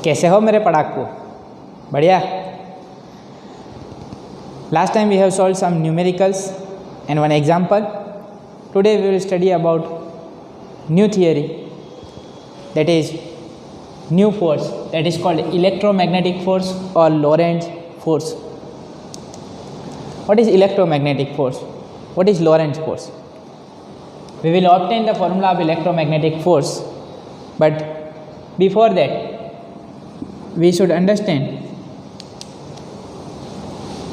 कैसे हो मेरे पढ़ाकू? बढ़िया. Last time we have solved some numericals and one example. Today we will study about new theory, that is new force, that is called electromagnetic force or Lorentz force. What is electromagnetic force? What is Lorentz force? We will obtain the formula of electromagnetic force, but before that we should understand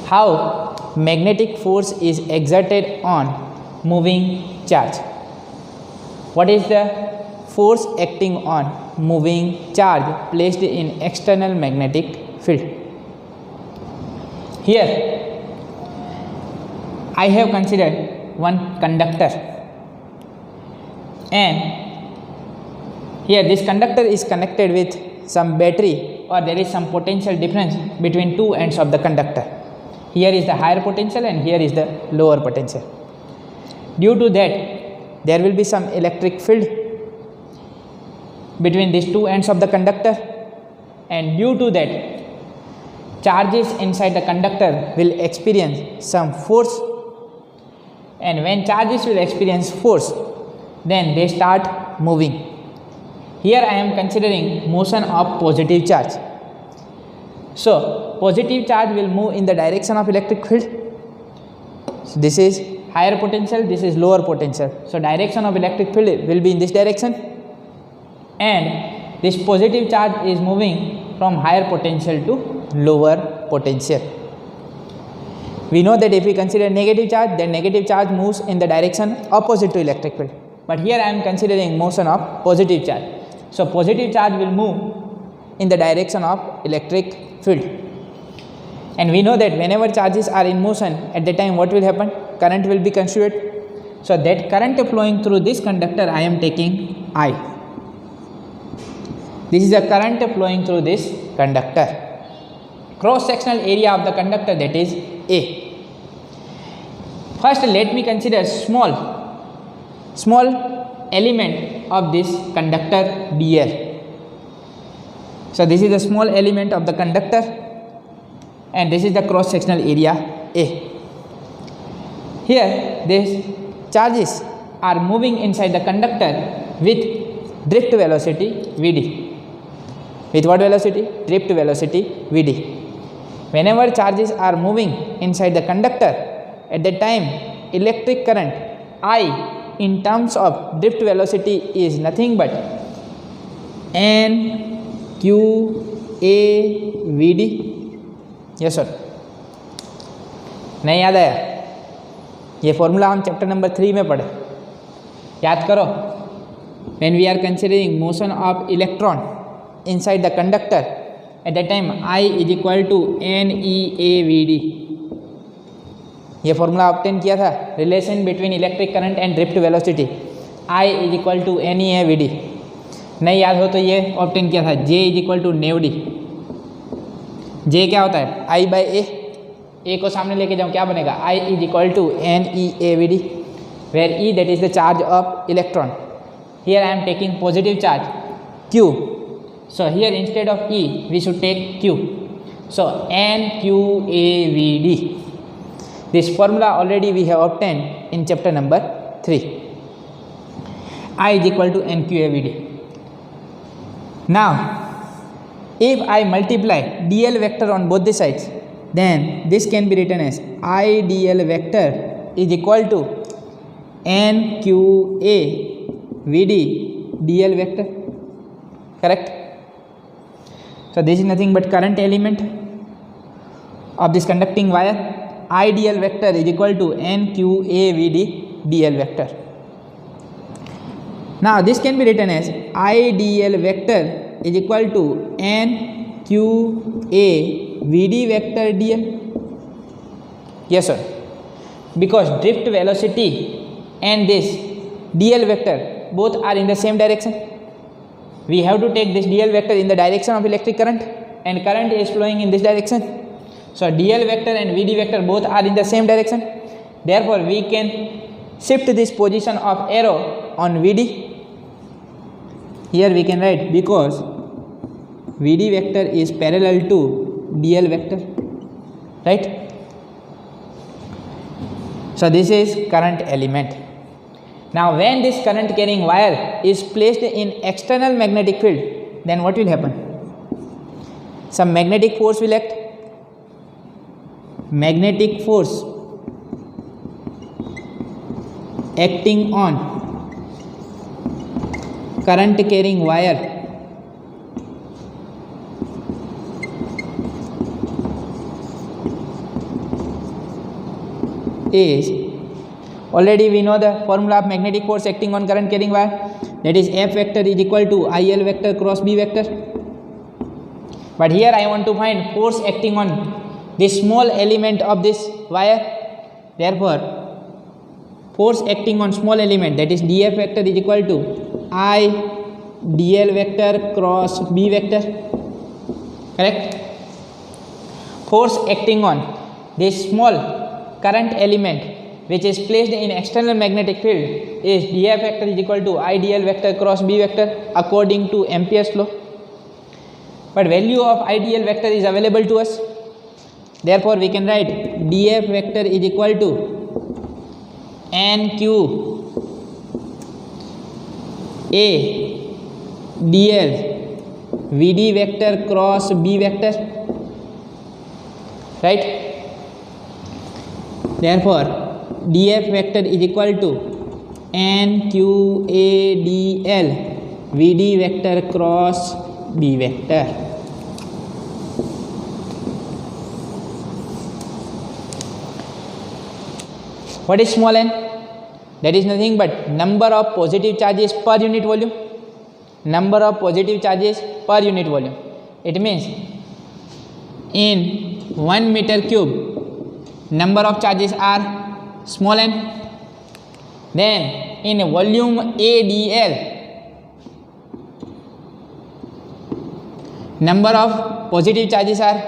how magnetic force is exerted on moving charge. What is the force acting on moving charge placed in external magnetic field? Here I have considered one conductor, and here this conductor is connected with some battery, or there is some potential difference between two ends of the conductor. Here is the higher potential and here is the lower potential. Due to that, there will be some electric field between these two ends of the conductor, and due to that, charges inside the conductor will experience some force, and when charges will experience force, then they start moving. Here I am considering motion of positive charge. So positive charge will move in the direction of electric field. So this is higher potential, this is lower potential. So direction of electric field will be in this direction, and this positive charge is moving from higher potential to lower potential. We know that if we consider negative charge, then negative charge moves in the direction opposite to electric field. But here I am considering motion of positive charge. So positive charge will move in the direction of electric field. And we know that whenever charges are in motion, at the time what will happen? Current will be conserved. So that current flowing through this conductor I am taking I. This is the current flowing through this conductor. Cross sectional area of the conductor, that is A. First let me consider small element of this conductor dl. So this is the small element of the conductor, and this is the cross sectional area A. Here these charges are moving inside the conductor with drift velocity Vd. With what velocity? Drift velocity Vd. Whenever charges are moving inside the conductor, at that time electric current I in terms of drift velocity is nothing but n q a v d. Yes sir. नहीं याद आया? ये formula हम chapter number 3 में पढ़े, याद करो. When we are considering motion of electron inside the conductor, at that time I is equal to n e a v d. ये फॉर्मूला ऑब्टेन किया था, relation between electric current and drift velocity, I is equal to n e A v d. नहीं याद हो तो ये obtain किया था, J is equal to n e v d. J क्या होता है? आई बाई ए को सामने लेके जाऊँ क्या बनेगा? I is equal to n e A v d, where e that is the charge of electron. Here I am taking positive charge q. So here instead of e we should take q. So n q A v d. This formula already we have obtained in chapter number 3. I is equal to NQAVD. Now, if I multiply dl vector on both the sides, then this can be written as I dl vector is equal to NQAVD dl vector. Correct? So this is nothing but current element of this conducting wire. I dl vector is equal to NQAVD dl vector. Now this can be written as I dl vector is equal to NQAVD vector dl. Yes sir, because drift velocity and this dl vector both are in the same direction. We have to take this dl vector in the direction of electric current, and current is flowing in this direction. So dl vector and vd vector both are in the same direction. Therefore we can shift this position of arrow on vd. Here we can write because VD vector is parallel to DL vector, right? So this is current element. Now when this current carrying wire is placed in external magnetic field, then what will happen? Some magnetic force will act. Magnetic force acting on current carrying wire is, already we know the formula of magnetic force acting on current carrying wire, that is F vector is equal to IL vector cross B vector. But here I want to find force acting on this small element of this wire. Therefore force acting on small element, that is dF vector is equal to I dl vector cross B vector, correct? Force acting on this small current element which is placed in external magnetic field is dF vector is equal to I dl vector cross B vector according to Ampere's law. But value of I dl vector is available to us. Therefore we can write dF vector is equal to NQ A dl VD vector cross B vector, right? Therefore dF vector is equal to NQ A dl VD vector cross B vector. What is small n? That is nothing but number of positive charges per unit volume. Number of positive charges per unit volume. It means in 1 meter cube number of charges are small n. Then in volume ADL number of positive charges are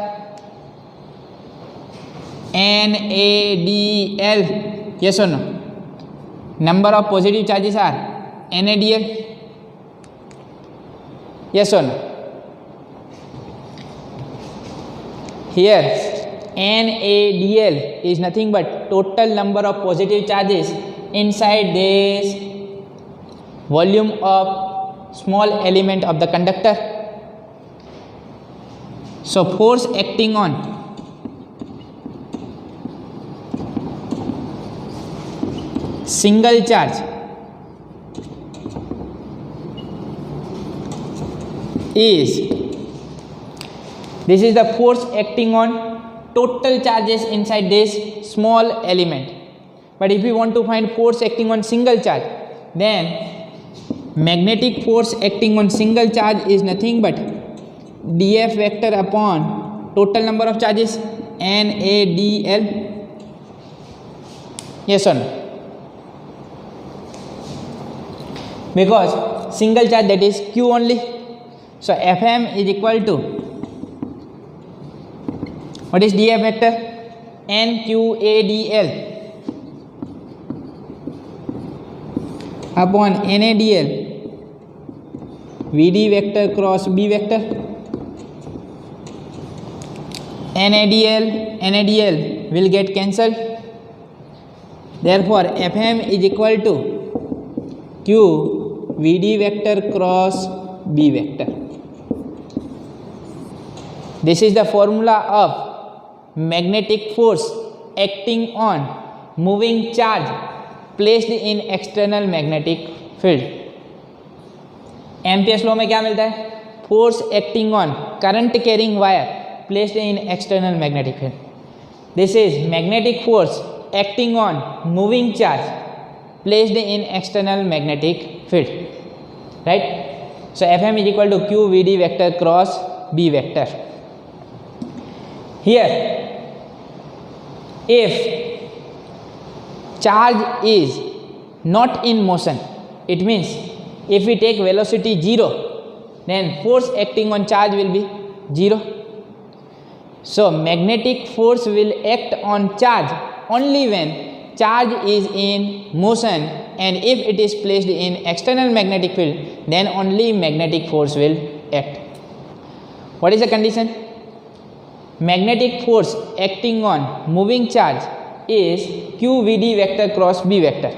NADL. Yes or no? Number of positive charges are NADL. Yes or no? Here NADL is nothing but total number of positive charges inside this volume of small element of the conductor. So force acting on single charge is, this is the force acting on total charges inside this small element. But if we want to find force acting on single charge, then magnetic force acting on single charge is nothing but dF vector upon total number of charges NADL. Yes or no? Because single charge, that is Q only. So Fm is equal to, what is dF vector? NQADL upon NADL VD vector cross B vector. NADL will get cancelled. Therefore Fm is equal to Q VD vector cross B vector. This is the formula of magnetic force acting on moving charge placed in external magnetic field. Ampere's law में क्या मिलता है? Force acting on current carrying wire placed in external magnetic field. This is magnetic force acting on moving charge placed in external magnetic field, right? So Fm is equal to Q VD vector cross B vector. Here, if charge is not in motion, it means if we take velocity 0, then force acting on charge will be 0. So magnetic force will act on charge only when charge is in motion, and if it is placed in external magnetic field, then only magnetic force will act. What is the condition? Magnetic force acting on moving charge is QVD vector cross B vector.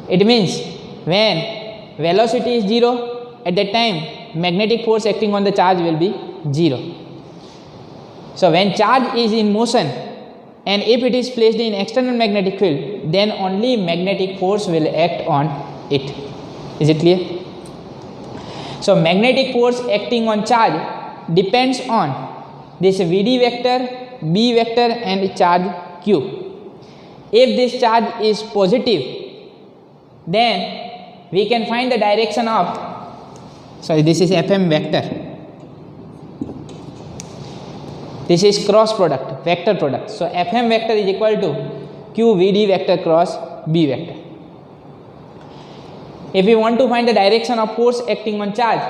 It means when velocity is 0, at that time magnetic force acting on the charge will be 0. So when charge is in motion and if it is placed in external magnetic field, then only magnetic force will act on it. Is it clear? So magnetic force acting on charge depends on this VD vector, B vector and charge Q. If this charge is positive, then we can find the direction of, sorry, this is FM vector. This is cross product, vector product. So FM vector is equal to QVD vector cross B vector. If we want to find the direction of force acting on charge,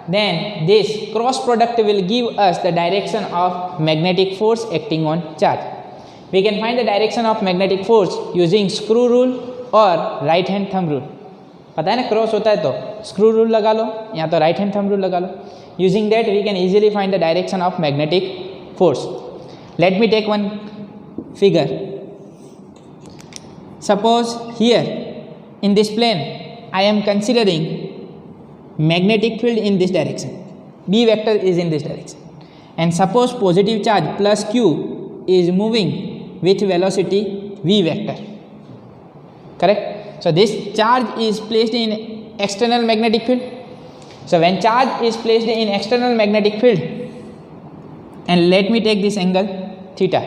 then this cross product will give us the direction of magnetic force acting on charge. We can find the direction of magnetic force using screw rule और right hand thumb rule. पता है ना, cross होता है तो screw rule लगा लो या तो राइट हैंड थंब रूल लगा लो. Using that we can easily find the direction of magnetic force. Let me take one figure. Suppose here in this plane I am considering magnetic field in this direction. B vector is in this direction. And suppose positive charge plus Q is moving with velocity V vector. Correct? So this charge is placed in external magnetic field. So when charge is placed in external magnetic field, and let me take this angle theta,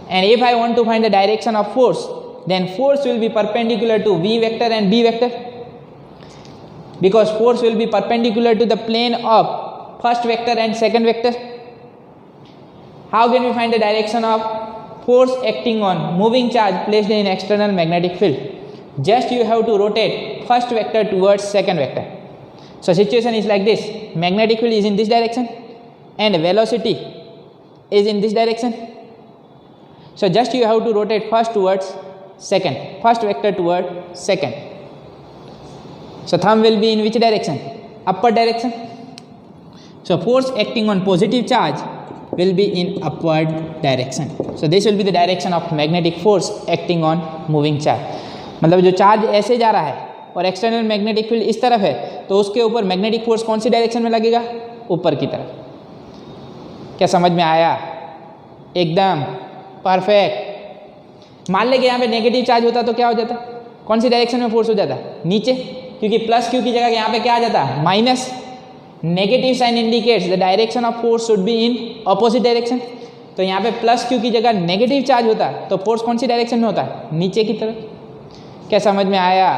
and if I want to find the direction of force, then force will be perpendicular to V vector and B vector, because force will be perpendicular to the plane of first vector and second vector. How can we find the direction of force acting on moving charge placed in external magnetic field? Just you have to rotate first vector towards second vector. So situation is like this: magnetic field is in this direction and velocity is in this direction. So just you have to rotate first towards second, first vector toward second. So thumb will be in which direction? Upward direction. So force acting on positive charge will be in upward direction. So this will be the direction of magnetic force acting on moving charge. मतलब जो charge ऐसे जा रहा है और external magnetic field इस तरफ है, तो उसके ऊपर मैग्नेटिक फोर्स कौन सी डायरेक्शन में लगेगा? ऊपर की तरफ. क्या समझ में आया? एकदम परफेक्ट. मान लें कि यहाँ पे नेगेटिव चार्ज होता तो क्या हो जाता? कौन सी डायरेक्शन में फोर्स हो जाता? नीचे, क्योंकि प्लस क्यू की जगह यहाँ पे क्या आ जाता? Minus. Negative sign indicates the direction of force should be in opposite direction. तो यहाँ पे प्लस क्यू की जगह नेगेटिव चार्ज होता तो फोर्स कौन सी डायरेक्शन में होता है? नीचे की तरफ. क्या समझ में आया?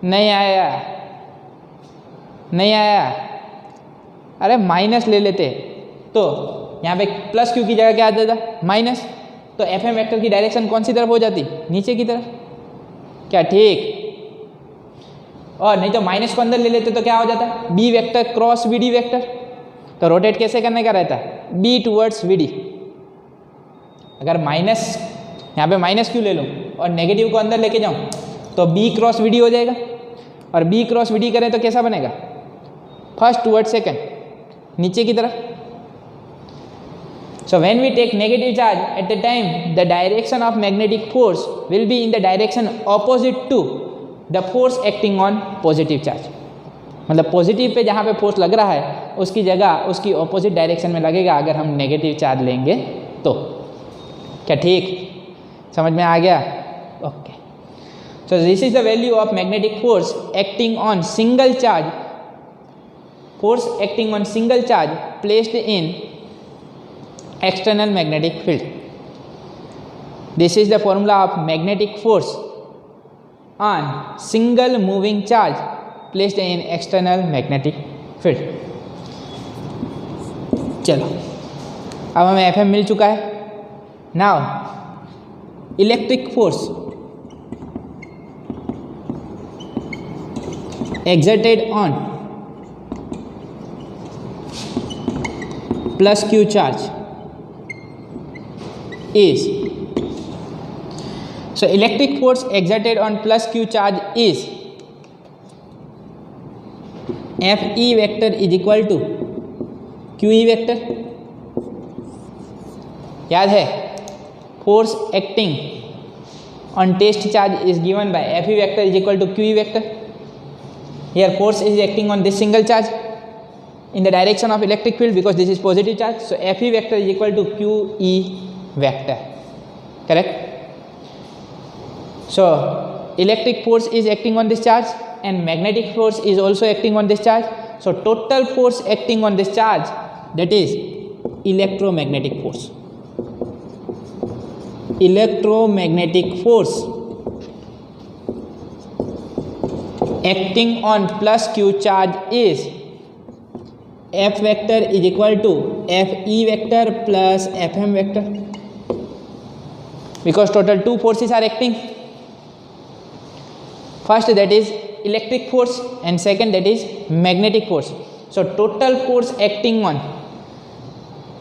नहीं आया? नहीं आया? अरे माइनस ले लेते तो यहाँ पे प्लस क्यू की जगह क्या आ जाता? माइनस. तो एफ एम वेक्टर की डायरेक्शन कौन सी तरफ हो जाती? नीचे की तरफ. क्या ठीक? और नहीं तो माइनस को अंदर ले लेते तो क्या हो जाता? B vector cross V D vector. तो रोटेट कैसे करने का रहता है? B towards V D. अगर माइनस यहाँ पे माइनस क्यू ले लूँ और नेगेटिव को अंदर लेके जाऊँ तो बी क्रॉस वी डी हो जाएगा. और बी क्रॉस वी डी करें तो कैसा बनेगा? फर्स्ट टूवर्ड सेकेंड, नीचे की तरफ. So when we take negative charge at the time, the direction of magnetic force will be in the direction opposite to the force acting on positive charge. मतलब positive pay जहाँ पे force लग रहा है उसकी जगह उसकी ऑपोजिट डायरेक्शन में लगेगा अगर हम नेगेटिव चार्ज लेंगे तो. क्या ठीक? समझ में आ गया? Okay. So this is the value of magnetic force acting on single charge. Force acting on single charge placed in external magnetic field. This is the formula of magnetic force on single moving charge placed in external magnetic field. चलो, अब हमें F M मिल चुका है. Now electric force exerted on plus q charge is, so electric force exerted on plus q charge is F E vector is equal to Q E vector. याद है, force acting on test charge is given by F E vector is equal to Q E vector. Here force is acting on this single charge in the direction of electric field because this is positive charge, so Fe vector is equal to QE vector, correct? So electric force is acting on this charge and magnetic force is also acting on this charge, so total force acting on this charge, that is electromagnetic force. Electromagnetic force acting on plus Q charge is F vector is equal to Fe vector plus Fm vector, because total two forces are acting. First, that is electric force, and second, that is magnetic force. So total force acting on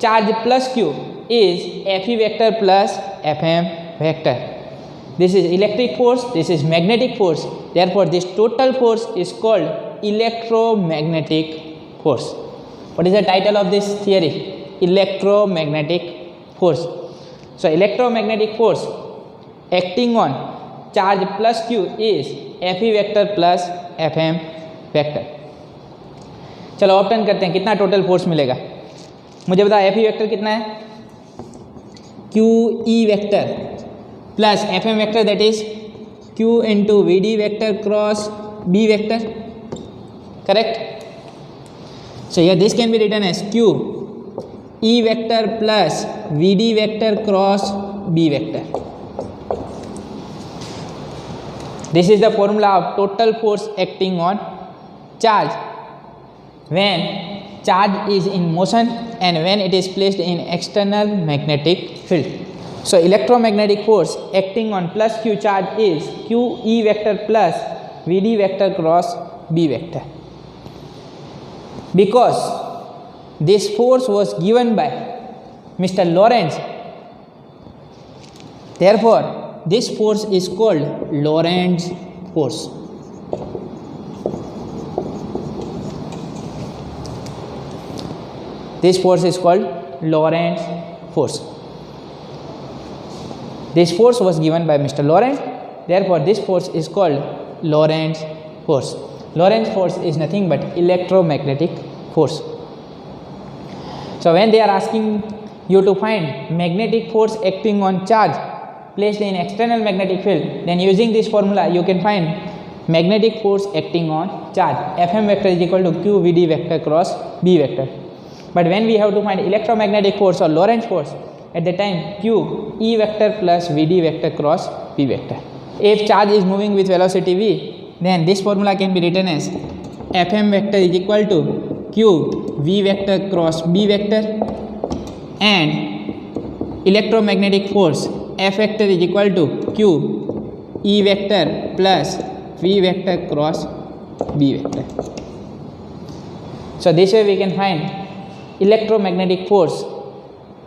charge plus Q is Fe vector plus Fm vector. This is electric force, this is magnetic force, therefore this total force is called electromagnetic force. What is the title of this theory? Electromagnetic force. So electromagnetic force acting on charge plus Q is Fe vector plus Fm vector. चलो option करते हैं, कितना total force मिलेगा मुझे बताओ। Fe vector कितना है? QE vector plus Fm vector, that is Q into VD vector cross B vector, correct? So here this can be written as Q E vector plus VD vector cross B vector. This is the formula of total force acting on charge when charge is in motion and when it is placed in external magnetic field. So electromagnetic force acting on plus Q charge is Q E vector plus VD vector cross B vector. Because this force was given by Mr. Lorentz, therefore this force is called Lorentz force. This force is called Lorentz force. This force was given by Mr. Lorentz, therefore this force is called Lorentz force. Lorentz force is nothing but electromagnetic force. So when they are asking you to find magnetic force acting on charge placed in external magnetic field, then using this formula you can find magnetic force acting on charge. Fm vector is equal to Q VD vector cross B vector. But when we have to find electromagnetic force or Lorentz force, at the time Q E vector plus VD vector cross B vector. If charge is moving with velocity v, then this formula can be written as Fm vector is equal to Q V vector cross B vector, and electromagnetic force F vector is equal to Q E vector plus V vector cross B vector. So this way we can find electromagnetic force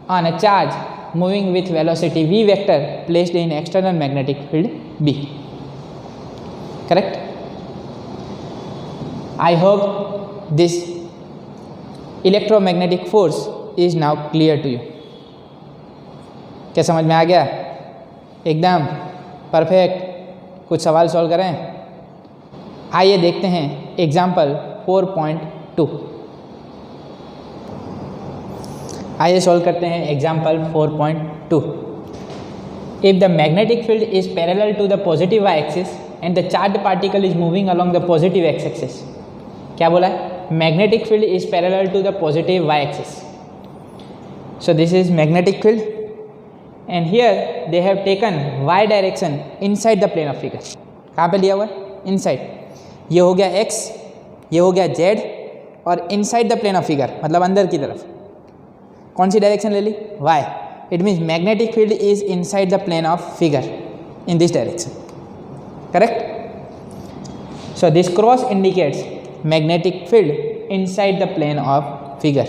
on a charge moving with velocity v vector placed in external magnetic field B. Correct? I hope this electromagnetic force is now clear to you. क्या समझ में आ गया? एकदम perfect. कुछ सवाल solve करें? आइए देखते हैं एग्जाम्पल 4.2। आइए सॉल्व करते हैं example 4.2। If the magnetic field is parallel to the positive y-axis and the charged particle is moving along the positive x-axis, क्या बोला है? Magnetic field is parallel to the positive y-axis. So this is magnetic field, and here they have taken y direction inside the plane of figure. कहाँ पे लिया हुआ है? Inside. ये हो गया x, ये हो गया z, और inside the plane of figure मतलब अंदर की तरफ कौन सी डायरेक्शन ले ली? y. It means magnetic field is inside the plane of figure in this direction. Correct? So this cross indicates magnetic field inside the plane of figure,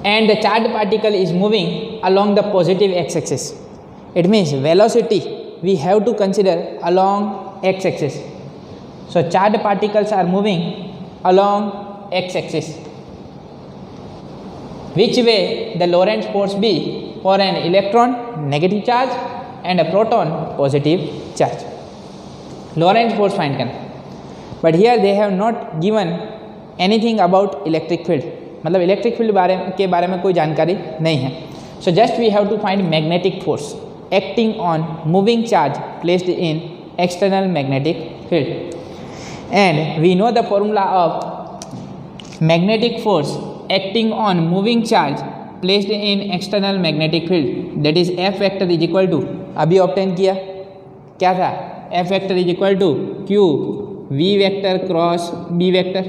and the charged particle is moving along the positive x-axis. It means velocity we have to consider along x-axis. So charged particles are moving along x-axis. Which way the Lorentz force be for an electron? Negative charge and a proton positive charge. Lorentz force find करना. But here they have not given anything about electric field. मतलब electric field के बारे में कोई जानकारी नहीं है. So just we have to find magnetic force acting on moving charge placed in external magnetic field. And we know the formula of magnetic force acting on moving charge placed in external magnetic field, that is F vector is equal to, अभी obtain किया क्या था, F vector is equal to Q V vector cross B vector.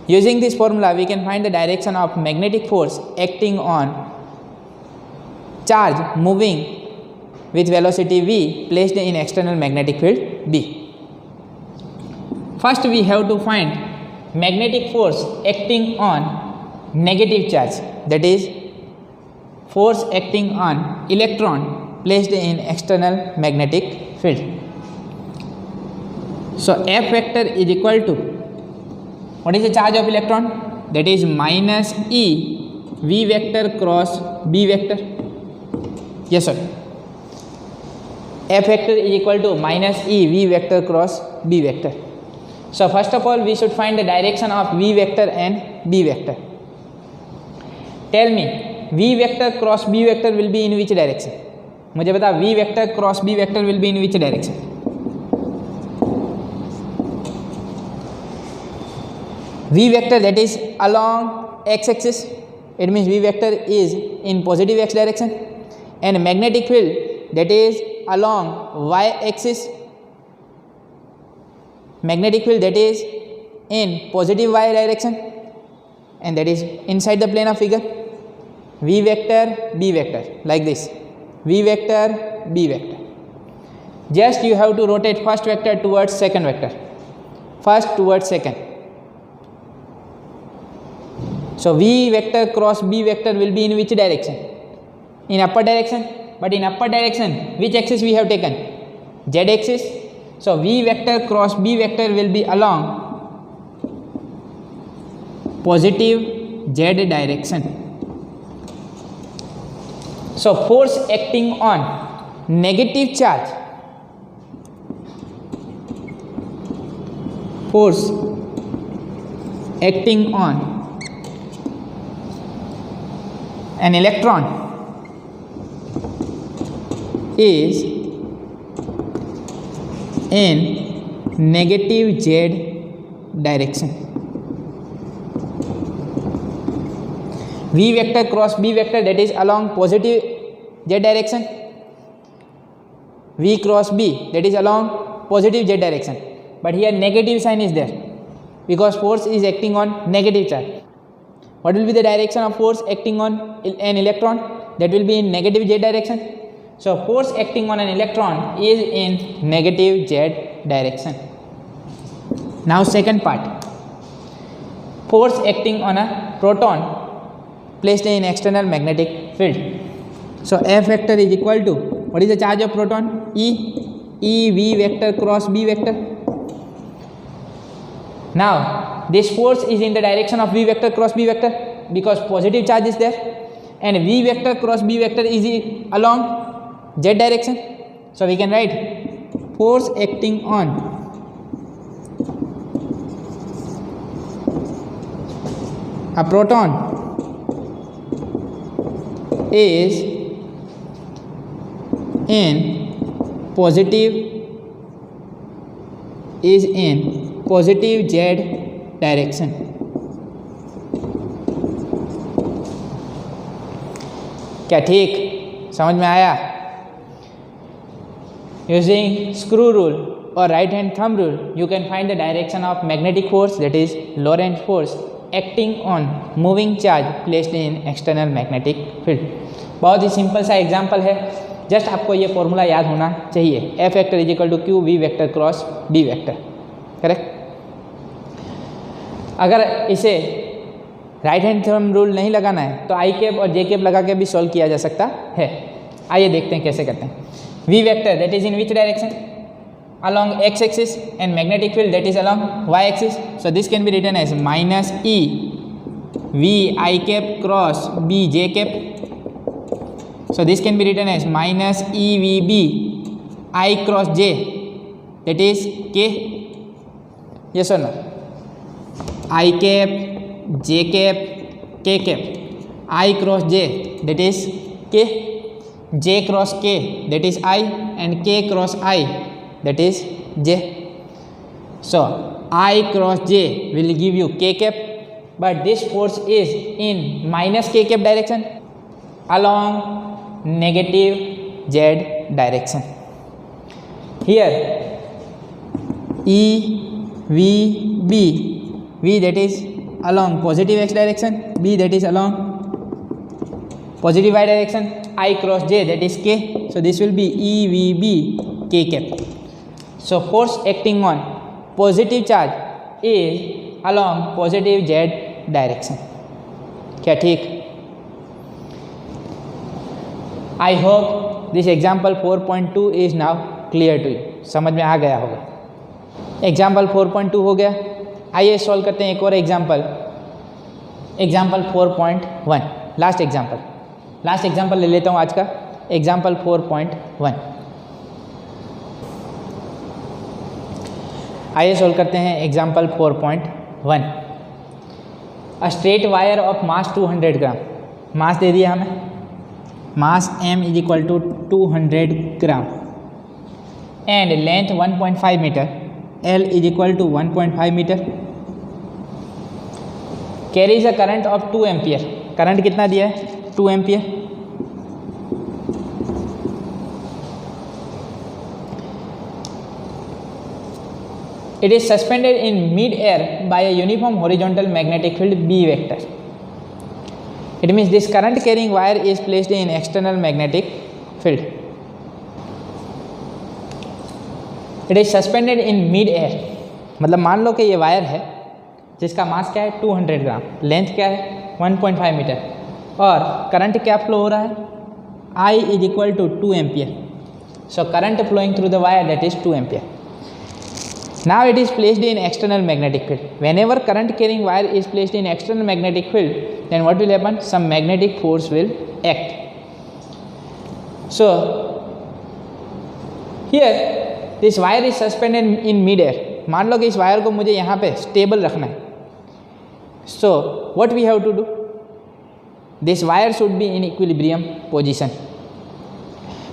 Using this formula we can find the direction of magnetic force acting on charge moving with velocity v placed in external magnetic field B. First we have to find magnetic force acting on negative charge, that is force acting on electron placed in external magnetic field. So F vector is equal to, what is the charge of electron? That is minus E V vector cross B vector. Yes sir. F vector is equal to minus E V vector cross B vector. So first of all we should find the direction of V vector and B vector. Tell me V vector cross B vector will be in which direction? मुझे बता V vector cross B vector will be in which direction? V vector, that is along x-axis, it means V vector is in positive x direction, and magnetic field, that is along y-axis, magnetic field that is in positive y direction, and that is inside the plane of figure. V vector B vector, like this, V vector B vector. Just you have to rotate first vector towards second vector, first towards second. So V vector cross B vector will be in which direction? In upper direction. But in upper direction, which axis we have taken? Z axis. So V vector cross B vector will be along positive Z direction. So force acting on negative charge, force acting on an electron is in negative Z direction. V vector cross B vector, that is along positive Z direction. V cross B, that is along positive Z direction. But here negative sign is there because force is acting on negative charge. What will be the direction of force acting on an electron? That will be in negative Z direction. So force acting on an electron is in negative Z direction. Now second part, force acting on a proton placed in external magnetic field. So F vector is equal to, what is the charge of proton? E V vector cross B vector. Now this force is in the direction of V vector cross B vector because positive charge is there, and V vector cross B vector is along Z direction. So we can write force acting on a proton is in positive Z direction. क्या ठीक समझ में आया? Using screw rule or right hand thumb rule, you can find the direction of magnetic force, that is Lorentz force, acting on moving charge placed in external magnetic field. बहुत ही simple सा example है, just आपको ये formula याद होना चाहिए. F vector is equal to Q V vector cross D vector. Correct. अगर इसे राइट हैंड थंब रूल नहीं लगाना है तो आई कैप और जे कैप लगा के भी सॉल्व किया जा सकता है. आइए देखते हैं कैसे करते हैं. V vector that is in which direction? along x-axis and magnetic field that is along y-axis. So this can be written as minus E V I cap cross B j cap. So this can be written as minus E V B I cross j, that is k. Yes or no? I cap, j cap, k cap. I cross j, that is k. J cross k, that is I, and k cross I, that is j. So I cross j will give you k cap, but this force is in minus k cap direction along negative z direction. Here E V B, V that is along positive x direction, B that is along positive y direction, I cross j that is k. So this will be E V B k cap. So force acting on positive charge is along positive z direction. क्या ठीक? I hope this example 4.2 is now clear to you. समझ में आ गया होगा. Example 4.2 हो गया. आइए solve करते हैं एक और एग्जाम्पल 4.1. लास्ट एग्जाम्पल ले लेता हूँ आज का. एग्जाम्पल 4.1. आइए सॉल्व करते हैं example 4.1. A straight wire of mass 200 gram. Mass दे दिया हमें. Mass m is equal to 200 gram and length 1.5 metre. L is equal to 1.5 metre. Carries a current of 2 ampere. Current कितना दिया है? 2 ampere. It is suspended in mid-air by a uniform horizontal magnetic field B vector. It means this current carrying wire is placed in external magnetic field. It is suspended in mid-air. मतलब मान लो कि ये wire है जिसका मास क्या है? 200 ग्राम. Length क्या है? 1.5 मीटर. और करंट क्या फ्लो हो रहा है? I is equal to 2 ampere. So current flowing through the wire, that is 2 ampere. Now it is placed in external magnetic field. Whenever current carrying wire is placed in external magnetic field, then what will happen? Some magnetic force will act. So here this wire is suspended in mid-air. मान लो कि इस wire को मुझे यहाँ पे stable रखना है. So what we have to do? This wire should be in equilibrium position.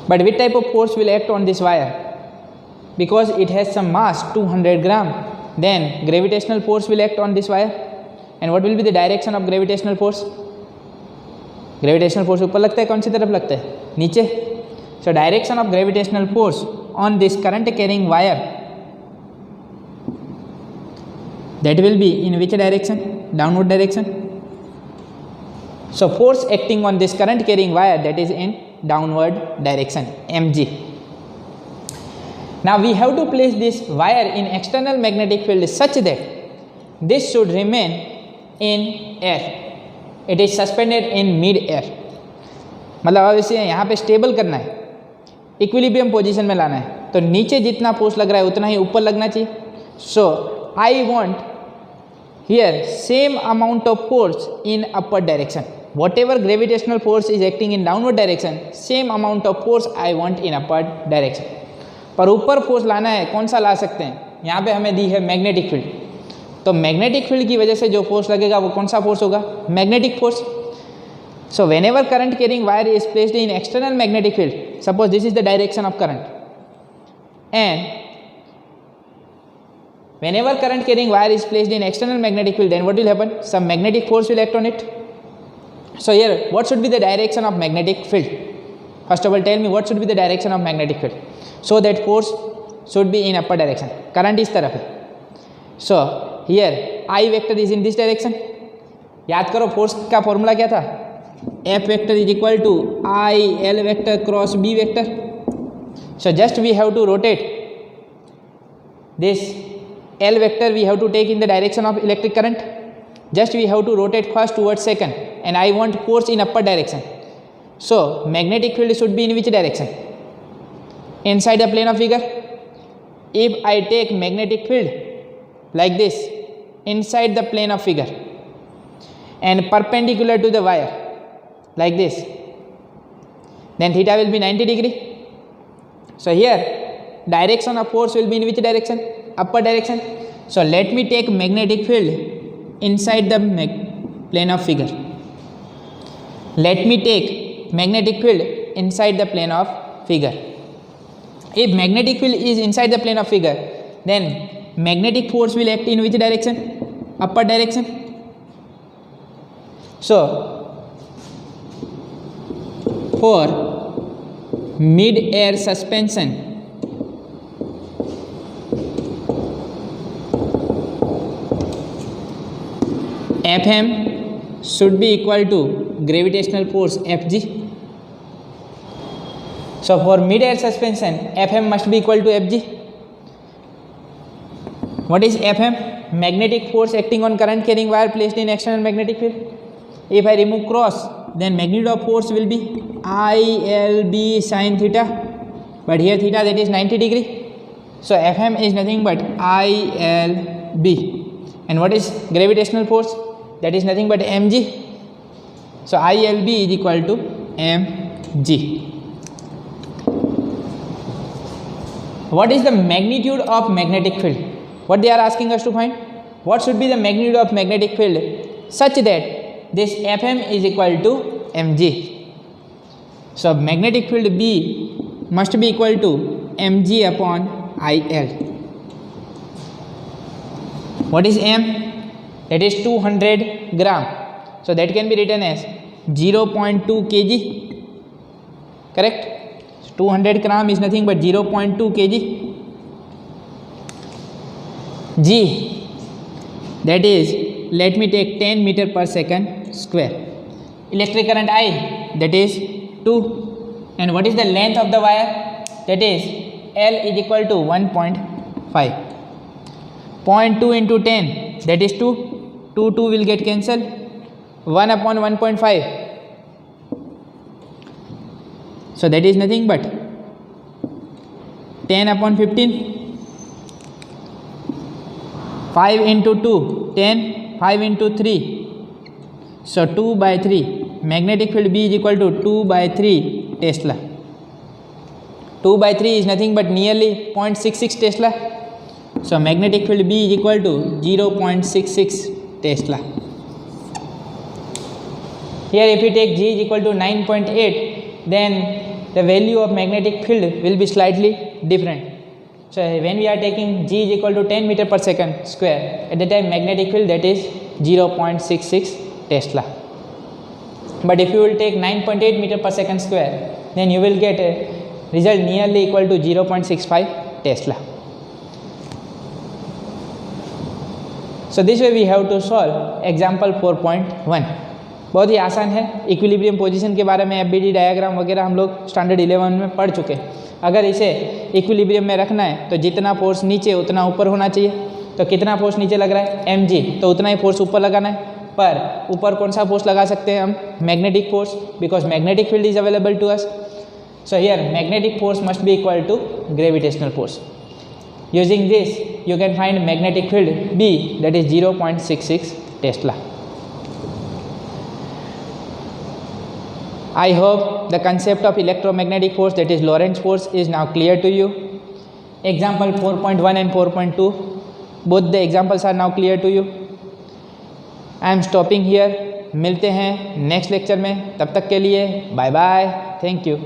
But which type of force will act on this wire? Because it has some mass 200 gram, then gravitational force will act on this wire. And what will be the direction of gravitational force? Gravitational force ऊपर लगता है, कौन सी तरफ लगता है? नीचे. So direction of gravitational force on this current carrying wire, that will be in which direction? Downward direction. So force acting on this current carrying wire, that is in downward direction, mg. Now we have to place this wire in external magnetic field such that this should remain in air. It is suspended in mid-air. मतलब अब इसे यहाँ पे stable करना है, equilibrium position में लाना है, तो नीचे जितना फोर्स लग रहा है उतना ही ऊपर लगना चाहिए. So I want here same amount of force in upper direction. Whatever gravitational force is acting in downward direction, same amount of force I want in upper direction. पर ऊपर फोर्स लाना है, कौन सा ला सकते हैं? यहाँ पे हमें दी है मैग्नेटिक फील्ड. तो मैग्नेटिक फील्ड की वजह से जो फोर्स लगेगा वो कौन सा फोर्स होगा? Magnetic force. So when ever current carrying wire is placed in external magnetic field, suppose this is the direction of current, and whenever current carrying wire is placed in external magnetic field, then what will happen? Some magnetic force will act on it. So here what should be the direction of magnetic field? First of all tell me what should be the direction of magnetic field, so that force should be in upper direction. Current इस तरफ है. So here I vector is in this direction. याद करो force का formula क्या था? F vector is equal to I L vector cross B vector. So just we have to rotate this L vector, we have to take in the direction of electric current. Just we have to rotate first towards second, and I want force in upper direction. So magnetic field should be in which direction? Inside the plane of figure. if I take magnetic field like this inside the plane of figure and perpendicular to the wire like this, then theta will be 90 degree. So here direction of force will be in which direction? Upper direction. So let me take magnetic field inside the plane of figure. Let me take magnetic field inside the plane of figure. If magnetic field is inside the plane of figure, then magnetic force will act in which direction? Upper direction. So for mid-air suspension, Fm should be equal to gravitational force Fg. So for mid-air suspension, Fm must be equal to Fg. What is Fm? Magnetic force acting on current carrying wire placed in external magnetic field. If I remove cross, then magnitude of force will be ILB sin theta, but here theta, that is 90 degree. So Fm is nothing but ILB. And what is gravitational force? That is nothing but mg. So ILB is equal to mg. What is the magnitude of magnetic field? What they are asking us to find? What should be the magnitude of magnetic field such that this Fm is equal to mg? So magnetic field B must be equal to mg upon IL. What is m? That is 200 gram. So that can be written as 0.2 kg. Correct? 200 gram is nothing but 0.2 kg. G, that is, let me take 10 meter per second square. Electric current I, that is 2. And what is the length of the wire? That is L is equal to 1.5. 0.2 into 10, that is 2. 2 will get cancelled. 1 upon 1.5. So that is nothing but 10 upon 15. 5 into 2, 10. 5 into 3. So 2 by 3. Magnetic field B is equal to 2 by 3 Tesla. 2 by 3 is nothing but nearly 0.66 Tesla. So magnetic field B is equal to 0.66 Tesla. Here if we take G is equal to 9.8, then the value of magnetic field will be slightly different. So when we are taking G is equal to 10 meter per second square, at the time magnetic field, that is 0.66 Tesla. But if you will take 9.8 meter per second square, then you will get a result nearly equal to 0.65 Tesla. So this way we have to solve example 4.1. बहुत ही आसान है. Equilibrium position के बारे में FBD diagram वगैरह हम लोग standard 11 में पढ़ चुके हैं. अगर इसे इक्विलिब्रियम में रखना है तो जितना फोर्स नीचे उतना ऊपर होना चाहिए. तो कितना फोर्स नीचे लग रहा है? mg, तो उतना ही फोर्स ऊपर लगाना है. पर ऊपर कौन सा फोर्स लगा सकते हैं हम? Magnetic force, because magnetic field is available to us. So here magnetic force must be equal to gravitational force. Using this, you can find magnetic field B, that is 0.66 Tesla. I hope the concept of electromagnetic force, that is Lorentz force, is now clear to you. Example 4.1 and 4.2, both the examples are now clear to you. I am stopping here. मिलते हैं next lecture में. तब तक के लिए bye bye. Thank you.